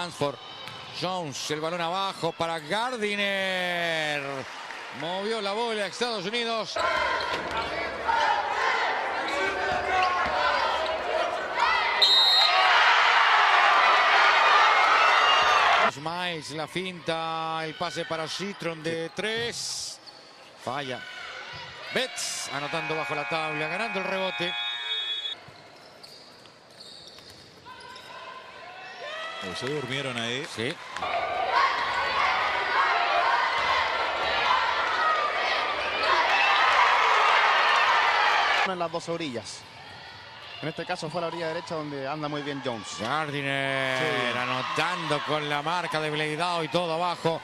Lansford. Jones, el balón abajo para Gardiner. Movió la bola a Estados Unidos. Miles, la finta, el pase para Citron de 3. Falla. Betts anotando bajo la tabla, ganando el rebote. Se durmieron ahí. Sí. En las dos orillas. En este caso fue la orilla derecha donde anda muy bien Jones. Gardiner sí, anotando con la marca de Bleidao y todo abajo.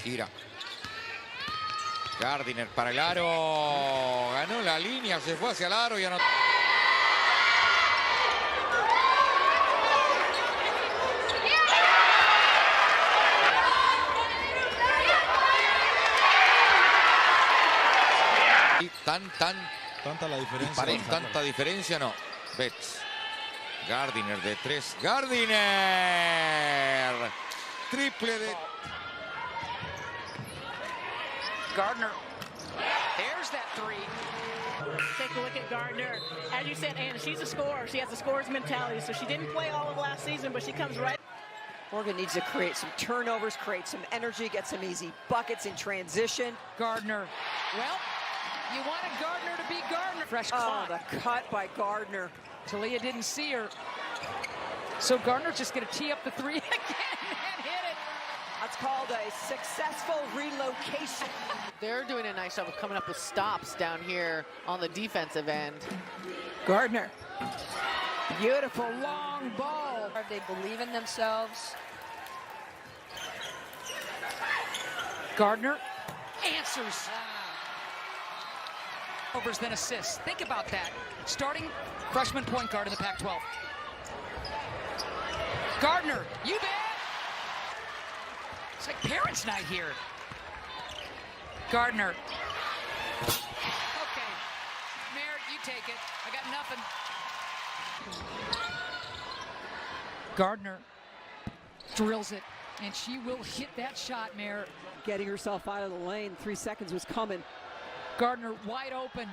Gira. Gardiner para el aro. Ganó la línea, se fue hacia el aro y anotó. Y tanta la diferencia. Tanta diferencia no. Betts. Gardiner de 3. Gardiner. Triple de... Gardiner, there's that three. Take a look at Gardiner. As you said, Anna, she's a scorer. She has a scorer's mentality, so she didn't play all of last season, but she comes right. Oregon needs to create some turnovers, create some energy, get some easy buckets in transition. Gardiner. Well, you wanted Gardiner to be Gardiner. Fresh clock. Oh, the cut by Gardiner. Talia didn't see her. So Gardner's just going to tee up the three again and hit it. That's called a successful relocation. They're doing a nice job of coming up with stops down here on the defensive end. Gardiner. Beautiful long ball. They believe in themselves. Gardiner answers. Overs then assists. Think about that. Starting freshman point guard in the Pac-12. Gardiner, you bet. It's like parents' night here. Gardiner. Okay. Merritt, you take it. I got nothing. Gardiner drills it, and she will hit that shot, Merritt. Getting herself out of the lane. 3 seconds was coming. Gardiner wide open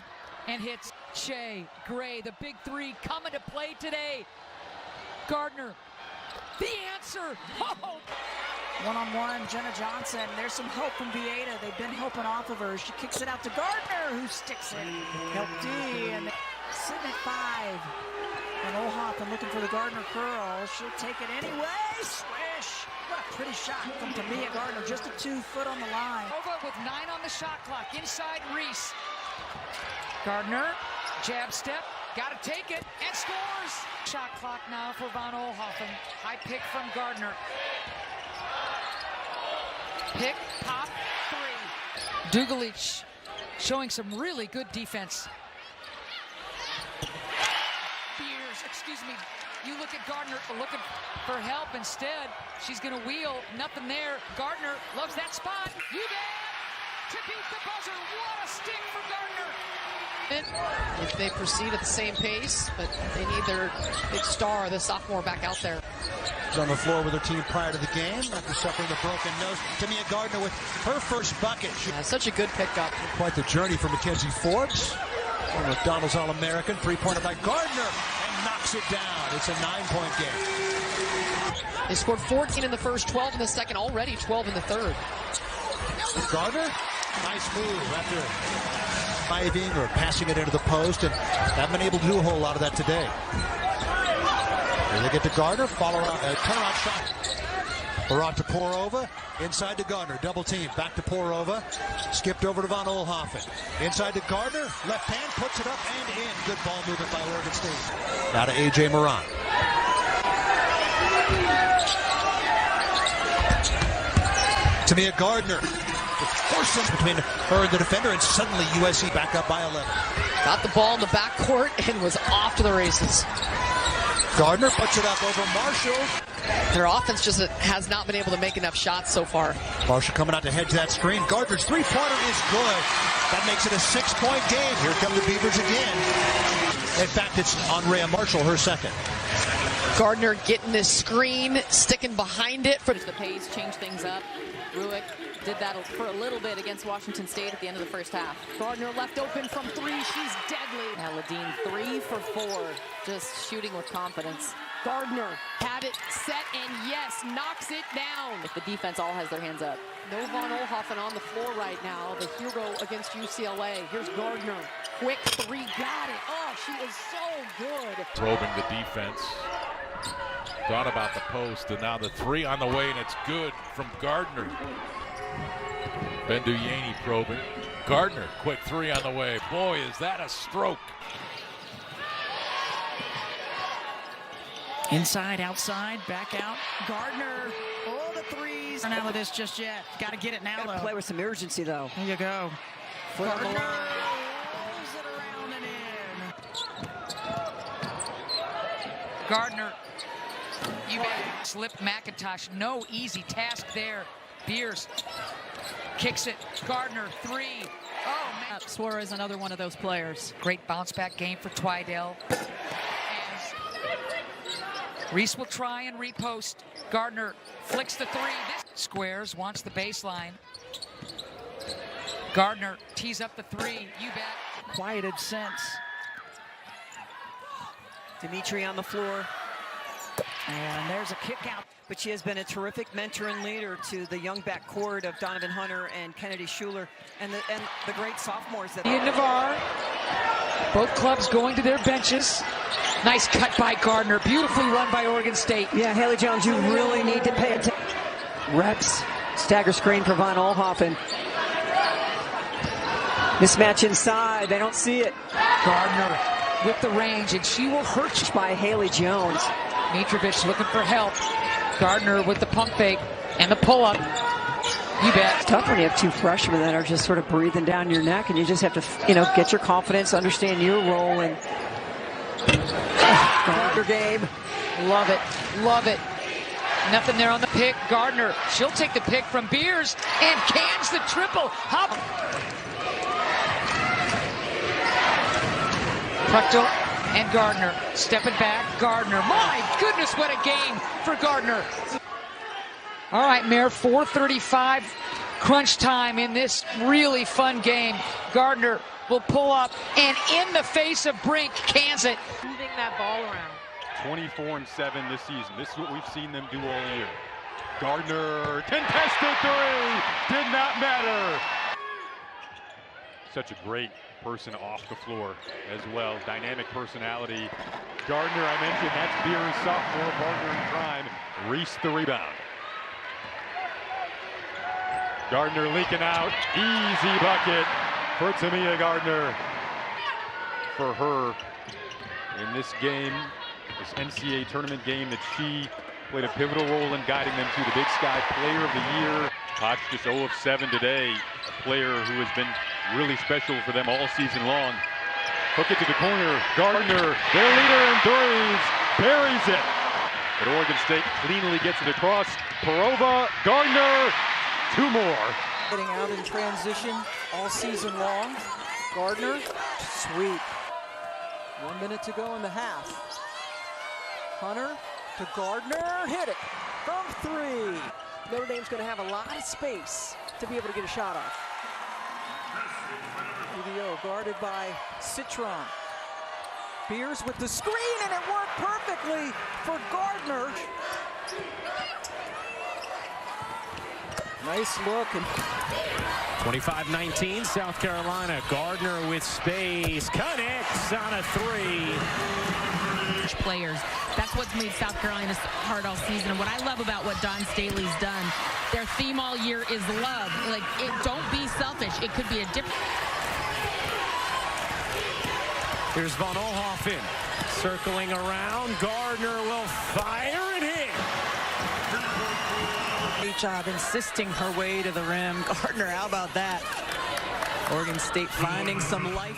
and hits Shea Gray. The big three coming to play today. Gardiner, the answer. Oh. One-on-one, Jenna Johnson. There's some hope from Vieta. They've been helping off of her. She kicks it out to Gardiner, who sticks it. Help D, and sitting at 5. And Olhoffen looking for the Gardiner curl. She'll take it anyway. Swish. What a pretty shot from Timea Gardiner. Just a 2 foot on the line. Over with 9 on the shot clock. Inside Reese. Gardiner, jab step. Got to take it and scores. Shot clock now for Von Olhoffen. High pick from Gardiner. Pick, pop, 3. Dugalich showing some really good defense. Excuse me, you look at Gardiner looking for help instead. She's going to wheel, nothing there. Gardiner loves that spot. You bet! To beat the buzzer, what a stick for Gardiner! If they proceed at the same pace, but they need their big star, the sophomore, back out there. She's on the floor with her team prior to the game after suffering a broken nose. Timea Gardiner with her first bucket. Such a good pickup. Quite the journey for Mackenzie Forbes. McDonald's All-American, 3-pointer by Gardiner, and knocks it down. It's a 9-point game. They scored 14 in the first, 12 in the second, already 12 in the third. Gardiner, nice move after diving or passing it into the post, and haven't been able to do a whole lot of that today. Here they get to Gardiner, turnaround shot. Barat to Porova, inside to Gardiner, double team, back to Porova, skipped over to Von Olhoffen. Inside to Gardiner, left hand, puts it up and in. Good ball movement by Oregon State. Now to A.J. Moran. Timea Gardiner force them between her and the defender, and suddenly USC back up by 11. Got the ball in the backcourt and was off to the races. Gardiner puts it up over Marshall. Their offense just has not been able to make enough shots so far. Marshall coming out to hedge that screen. Gardner's three-pointer is good. That makes it a 6-point game. Here come the Beavers again. In fact, it's Andrea Marshall, her second. Gardiner getting this screen, sticking behind it. For The pace, change things up. Ruick did that for a little bit against Washington State at the end of the first half. Gardiner left open from three. She's deadly. Now Ladine 3 for 4. Just shooting with confidence. Gardiner had it set and yes, knocks it down. If the defense all has their hands up. No Von Oelhoffen on the floor right now. The hero against UCLA. Here's Gardiner. Quick 3, got it. Oh, she is so good. Probing the defense. Thought about the post, and now the 3 on the way, and it's good from Gardiner. Benduyeni probing. Gardiner, quick 3 on the way. Boy, is that a stroke. Inside, outside, back out. Gardiner, all the threes. Not out of this just yet. Got to get it now, though. Play with some urgency, though. There you go. Gardiner rolls it around and in. Gardiner, you bet. Slip McIntosh, no easy task there. Beers kicks it. Gardiner 3. Oh man, Suarez, another one of those players. great bounce back game for Twydale. Reese will try and repost. Gardiner flicks the 3. This squares, wants the baseline. Gardiner tees up the 3. You bet. Quieted since. Dimitri on the floor. And there's a kick out. But she has been a terrific mentor and leader to the young backcourt of Donovan Hunter and Kennedy Schuler and the great sophomores. That Ian Navarre. Both clubs going to their benches. Nice cut by Gardiner. Beautifully run by Oregon State. Yeah, Haley Jones, you really need to pay attention. Reps. Stagger screen for Von Oelhoffen. Mismatch inside. They don't see it. Gardiner with the range, and she will hurt you. By Haley Jones. Mitrovic looking for help. Gardiner with the pump fake and the pull-up. You bet. It's tough when you have two freshmen that are just sort of breathing down your neck, and you just have to, get your confidence, understand your role, and Gardner game. Love it. Love it. Nothing there on the pick. Gardiner, she'll take the pick from Beers and cans the triple. Hop. Puckto and Gardiner stepping back. Gardiner, my goodness, what a game for Gardiner. All right, Mayor, 4:35 crunch time in this really fun game. Gardiner will pull up and in the face of Brink, cans it. Moving that ball around. 24-7 this season. This is what we've seen them do all year. Gardiner, contested 3, did not matter. Such a great person off the floor as well. Dynamic personality. Gardiner, I mentioned, that's Beer's sophomore partner in crime. Reese the rebound. Gardiner leaking out. Easy bucket for Timea Gardiner. For her in this game, this NCAA tournament game that she played a pivotal role in guiding them to the Big Sky Player of the Year. Koch just 0 of 7 today. A player who has been really special for them all season long. Hook it to the corner. Gardiner, their leader in threes, buries it. But Oregon State cleanly gets it across. Perova, Gardiner, 2 more. Getting out in transition all season long. Gardiner, sweet. 1 minute to go in the half. Hunter to Gardiner, hit it from 3. Notre Dame's going to have a lot of space to be able to get a shot off. UDO guarded by Citron. Beers with the screen, and it worked perfectly for Gardiner. Nice look. 25-19, South Carolina. Gardiner with space, connects on a 3. Players. That's what's made South Carolina hard all season. And what I love about what Dawn Staley's done, their theme all year is love. Don't be selfish. It could be a different. Here's Von Oelhoffen circling around. Gardiner will fire and hit. Great job insisting her way to the rim. Gardner, how about that? Oregon State finding some life.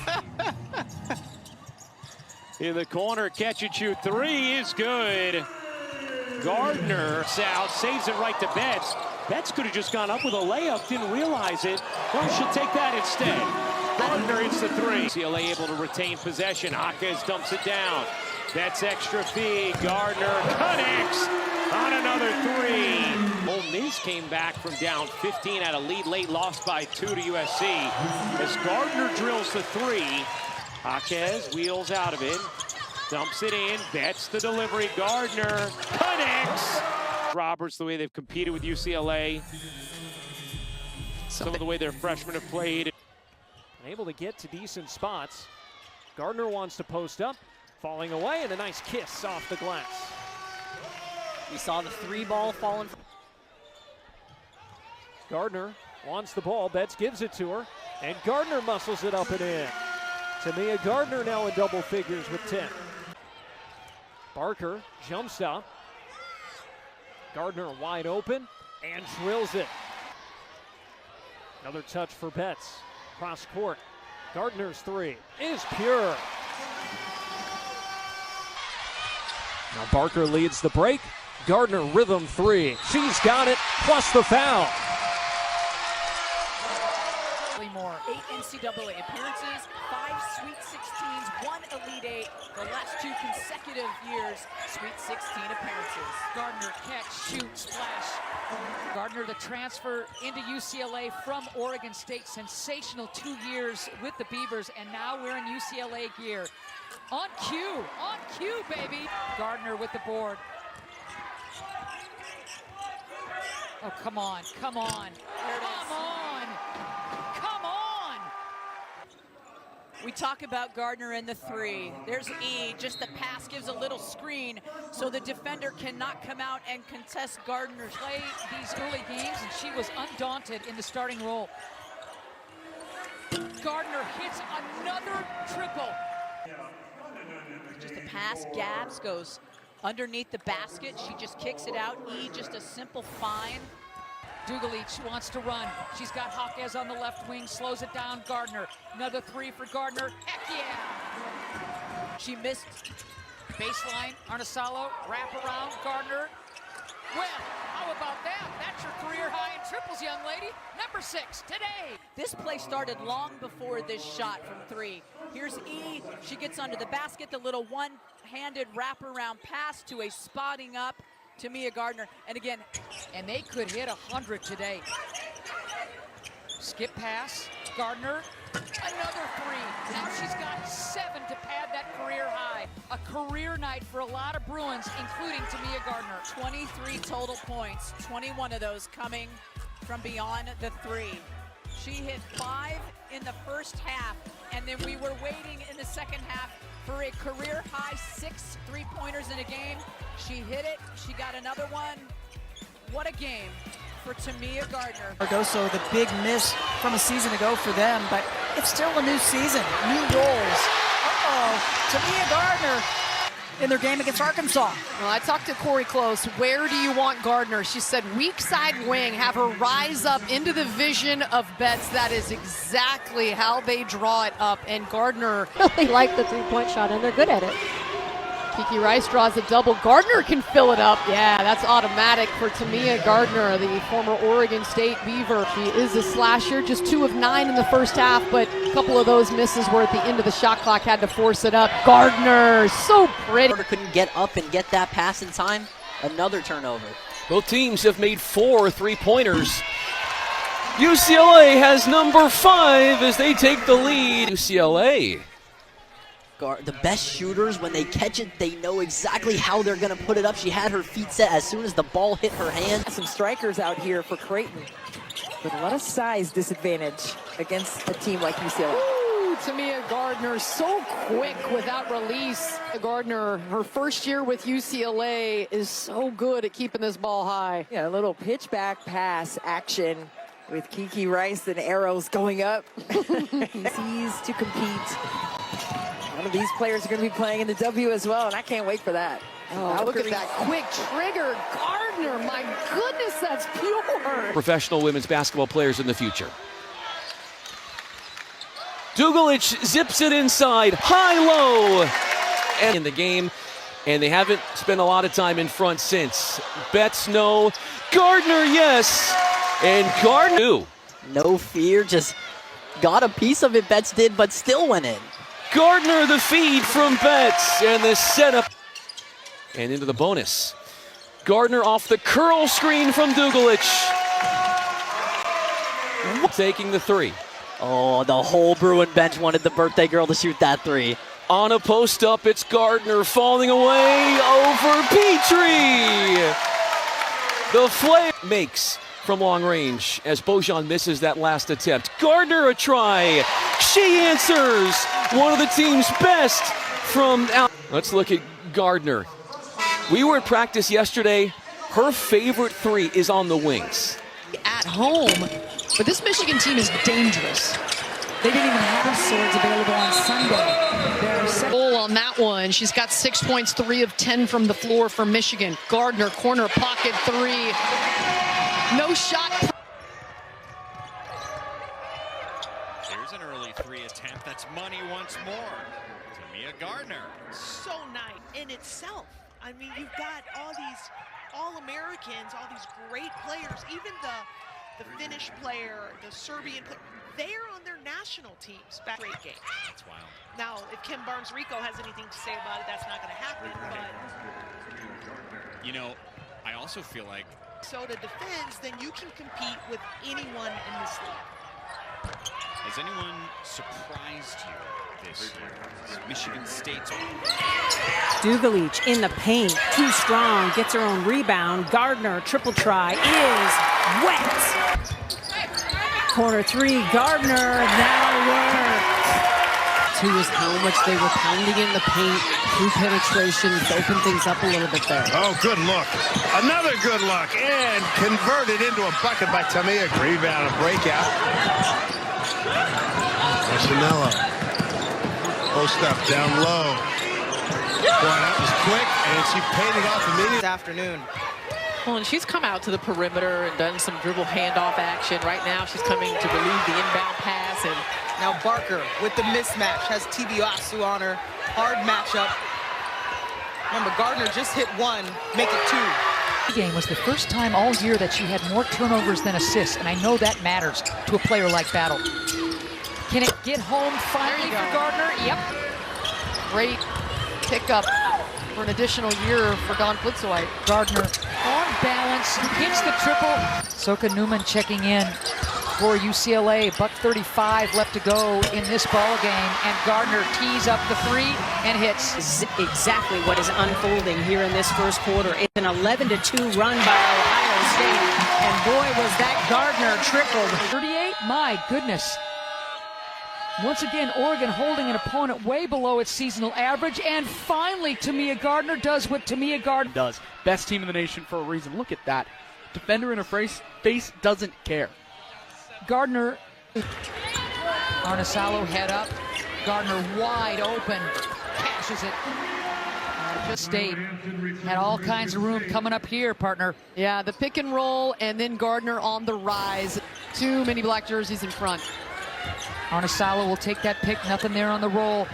In the corner, catch and shoot three is good. Gardner south saves it right to Betts. Betts could have just gone up with a layup, didn't realize it. Well, she'll take that instead. Gardner hits the three. UCLA able to retain possession. Jaquez dumps it down. Betts extra feed. Gardner connects on another three. Ole Miss came back from down 15 at a lead late, lost by 2 to USC. As Gardner drills the three, Jaquez wheels out of it, dumps it in, Betts the delivery, Gardner connects. Roberts, the way they've competed with UCLA, some of the way their freshmen have played. Able to get to decent spots. Gardner wants to post up, falling away, and a nice kiss off the glass. We saw the three ball falling. Gardner wants the ball, Betts gives it to her, and Gardner muscles it up and in. Timea Gardner now in double figures with 10. Barker jumps up. Gardner wide open and drills it. Another touch for Betts. Cross court. Gardner's three is pure. Now Barker leads the break. Gardner rhythm three. She's got it, plus the foul. More. 8 NCAA appearances, 5 Sweet 16s, 1 Elite 8, the last 2 consecutive years, Sweet 16 appearances. Gardner catch, shoot, splash. Gardner, the transfer into UCLA from Oregon State. Sensational 2 years with the Beavers, and now wearing UCLA gear. On cue, baby. Gardner with the board. Oh, come on. Come on. We talk about Gardner and the three. There's E, just the pass gives a little screen so the defender cannot come out and contest Gardner's play these early games, and she was undaunted in the starting role. Gardner hits another triple. Just a pass, Gabs goes underneath the basket. She just kicks it out. E, just a simple find. Dugalich wants to run. She's got Jaquez on the left wing, slows it down. Gardner, another three for Gardner. Heck yeah! She missed baseline. Arnasalo, wrap around. Gardner. Well, how about that? That's your career high in triples, young lady. Number 6 today. This play started long before this shot from three. Here's E. She gets under the basket. The little one-handed wraparound pass to a spotting up Timea Gardner, and again, and they could hit 100 today. Skip pass, Gardner, another three. Now she's got 7 to pad that career high. A career night for a lot of Bruins, including Timea Gardner. 23 total points, 21 of those coming from beyond the three. She hit 5 in the first half, and then we were waiting in the second half for a career high 6 3-pointers in a game. She hit it, she got another one. What a game for Timea Gardner. So the big miss from a season ago for them, but it's still a new season, new roles. Timea Gardner in their game against Arkansas. Well, I talked to Corey Close. Where do you want Gardner? She said weak side wing, have her rise up into the vision of Betts. That is exactly how they draw it up, and Gardner Really like the three-point shot, and they're good at it. Kiki Rice draws a double. Gardner can fill it up. Yeah, that's automatic for Timea Gardner, the former Oregon State Beaver. She is a slasher, just 2 of 9 in the first half, but a couple of those misses were at the end of the shot clock, had to force it up. Gardner, so pretty. Gardner couldn't get up and get that pass in time. Another turnover. Both teams have made 4 3-pointers. UCLA has number 5 as they take the lead. UCLA. The best shooters, when they catch it, they know exactly how they're going to put it up. She had her feet set as soon as the ball hit her hand. Some strikers out here for Creighton, but a lot of size disadvantage against a team like UCLA. Ooh, Timea Gardner, so quick without release. Gardner, her first year with UCLA, is so good at keeping this ball high. Yeah, a little pitch back pass action with Kiki Rice and arrows going up. Sees to compete. One of these players are going to be playing in the W as well, and I can't wait for that. Oh, look at that quick trigger. Gardner, my goodness, that's pure. Professional women's basketball players in the future. Dugalich zips it inside, high-low, and in the game, and they haven't spent a lot of time in front since. Betts, no. Gardner, yes. And Gardner, no fear, just got a piece of it, Betts did, but still went in. Gardner, the feed from Betts, and the setup. And into the bonus. Gardner off the curl screen from Dugalich. Taking the three. Oh, the whole Bruin bench wanted the birthday girl to shoot that three. On a post up, it's Gardner falling away over Petrie. The flare makes from long range as Bojan misses that last attempt. Gardner a try. She answers. One of the team's best from out. Let's look at Gardner. We were at practice yesterday. Her favorite three is on the wings. At home, but this Michigan team is dangerous. They didn't even have swords available on Sunday. Goal on that one. She's got 6 points, 3 of 10 from the floor for Michigan. Gardner, corner pocket three. No shot. Here's an early three attempt. That's money once more. Timea Gardner. So nice in itself. I mean, you've got all these All-Americans, all these great players, even the Finnish player, the Serbian player, they're on their national teams. Great game. That's wild. Now, if Kim Barnes-Rico has anything to say about it, that's not going to happen. But you know, I also feel like Minnesota defends, then you can compete with anyone in this league. Has anyone surprised you this year? Michigan State's Dugalich in the paint, too strong, gets her own rebound. Gardner, triple try, is wet. Corner three, Gardner, that'll work. Two is how much they were pounding in the paint through penetration to open things up a little bit there. Oh, good look. Another good look, and converted into a bucket by Timea. Rebound and breakout. Chanello. Post up, down low. That was quick, and she paid it off immediately. This afternoon. Well, and she's come out to the perimeter and done some dribble handoff action. Right now, she's coming to relieve the inbound pass. And now Barker with the mismatch has Tibiasu on her. Hard matchup. Remember, Gardner just hit one, make it two. The game was the first time all year that she had more turnovers than assists, and I know that matters to a player like Battle. Can it get home finally for Gardner? Yep. Great pickup for an additional year for Dawn Blitzowite. Gardner on balance, hits the triple. Soka Newman checking in for UCLA. $1:35 left to go in this ball game, and Gardner tees up the three and hits. Exactly what is unfolding here in this first quarter. It's an 11-2 run by Ohio State, and boy, was that Gardner trickled. 38, my goodness. Once again, Oregon holding an opponent way below its seasonal average, and finally Timea Gardner does what Timea Gardner does. Best team in the nation for a reason. Look at that. Defender in her face doesn't care. Gardner, Arnisalo head up. Gardner wide open, cashes it. Just State had all kinds of room coming up here, partner. Yeah, the pick and roll, and then Gardner on the rise. Too many black jerseys in front. Arnisalo will take that pick, nothing there on the roll.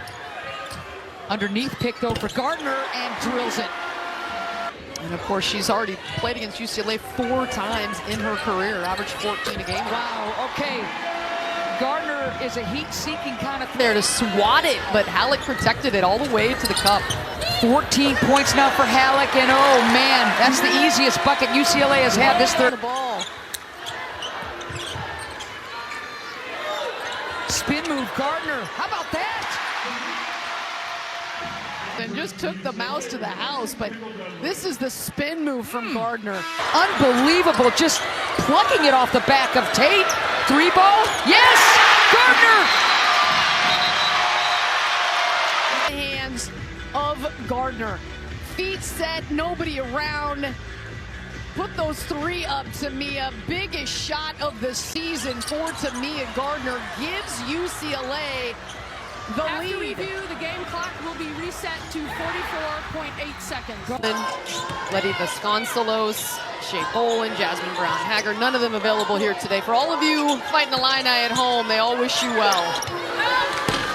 Underneath pick though for Gardner, and drills it. And of course, she's already played against UCLA 4 times in her career, average 14 a game. Wow, okay. Gardner is a heat-seeking kind of there to swat it, but Halleck protected it all the way to the cup. 14 points now for Halleck, and oh man, that's the easiest bucket UCLA has had this third. Ball. Spin move, Gardner. How about that? And just took the mouse to the house, but this is the spin move from Gardner. Unbelievable, just plucking it off the back of Tate. 3-ball, yes! Gardner! Hands of Gardner. Feet set, nobody around. Put those 3 up, Timea. Biggest shot of the season for Timea Gardner. Gives UCLA the lead. After review, the game clock will be reset to 44.8 seconds. Letty Vasconcelos, Shea Boland, Jasmine Brown-Haggard, none of them available here today. For all of you fighting Illini at home, they all wish you well.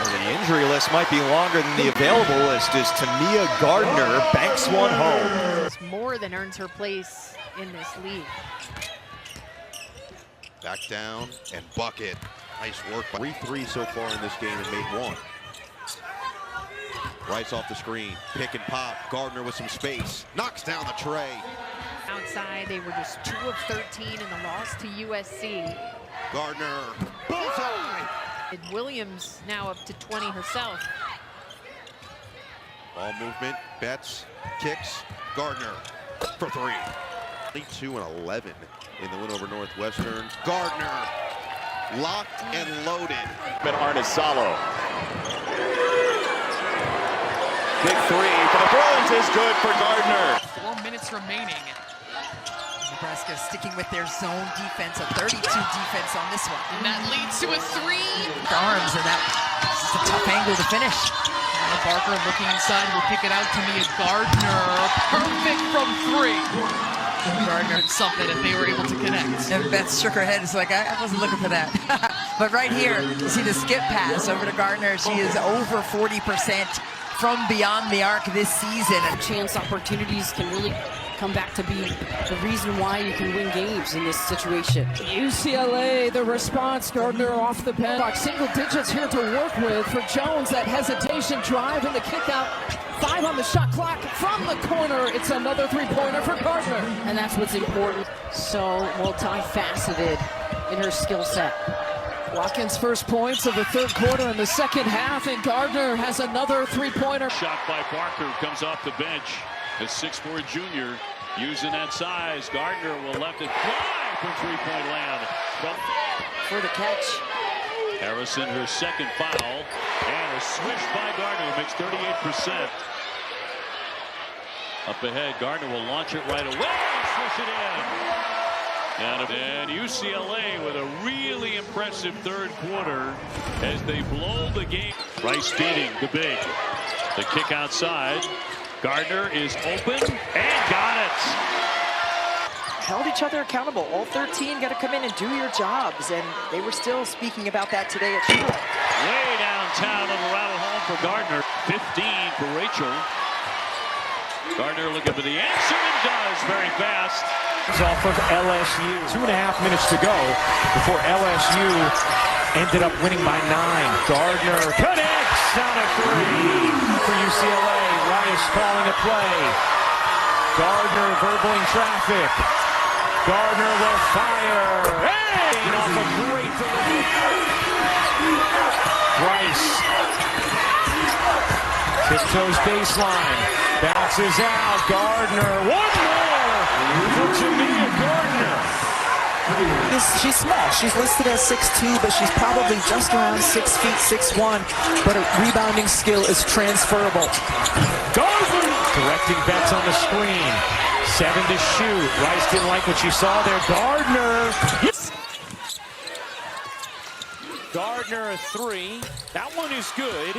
The injury list might be longer than the available list as Timea Gardiner banks one home. It's more than earns her place in this league. Back down and bucket. Nice work. 3-3 so far in this game and made one. Rice off the screen. Pick and pop. Gardiner with some space. Knocks down the tray. Outside, they were just 2 of 13 in the loss to USC. Gardiner. Bullseye. Williams now up to 20 herself. Ball movement. Betts. Kicks. Gardiner for 3. 22 and 11 in the win over Northwestern. Gardiner locked and loaded. But Arnisalo. Big 3 for the Bruins is good for Gardiner. 4 minutes remaining. Nebraska sticking with their zone defense, a 32 defense on this one. And that leads to a 3. Arms, and that's a tough angle to finish. Barker looking inside, will pick it out to me. Gardiner, perfect from 3. Gardiner did something if they were able to connect. And Beth shook her head. It's like, I wasn't looking for that. But right here, you see the skip pass over to Gardiner. She is over 40% from beyond the arc this season. Chance opportunities can really come back to be the reason why you can win games in this situation. UCLA, the response, Gardiner off the bench. Single digits here to work with for Jones. That hesitation drive and the kick out. 5 on the shot clock from the corner. It's another 3-pointer for Gardiner. And that's what's important. So multifaceted in her skill set. Watkins' first points of the third quarter in the second half, and Gardiner has another 3-pointer. Shot by Barker comes off the bench. The 6'4" junior using that size. Gardiner will left it fly for 3-point land. For the catch. Harrison, her second foul. And a swish by Gardiner makes 38%. Up ahead, Gardiner will launch it right away and swish it in. And UCLA with a really impressive third quarter as they blow the game. Rice feeding the big. The kick outside. Gardiner is open and got it. Held each other accountable. All 13 got to come in and do your jobs, and they were still speaking about that today at Shula. Way downtown on the rattle home for Gardiner. 15 for Rachel. Gardiner looking for the answer and does very fast. Off of LSU. 2.5 minutes to go before LSU ended up winning by 9. Gardiner connects down a 3 for UCLA. Rice calling a play. Gardiner verbaling traffic. Gardiner will fire. Hey! Off a great delivery. Rice tiptoes baseline. Bounces out. Gardiner. One more for Timea Gardiner. She's small. She's listed as 6'2", but she's probably just around 6 feet, 6'1". But her rebounding skill is transferable. Gardiner directing Betts on the screen. 7 to shoot. Rice didn't like what she saw there. Gardiner. Gardiner a 3. That one is good.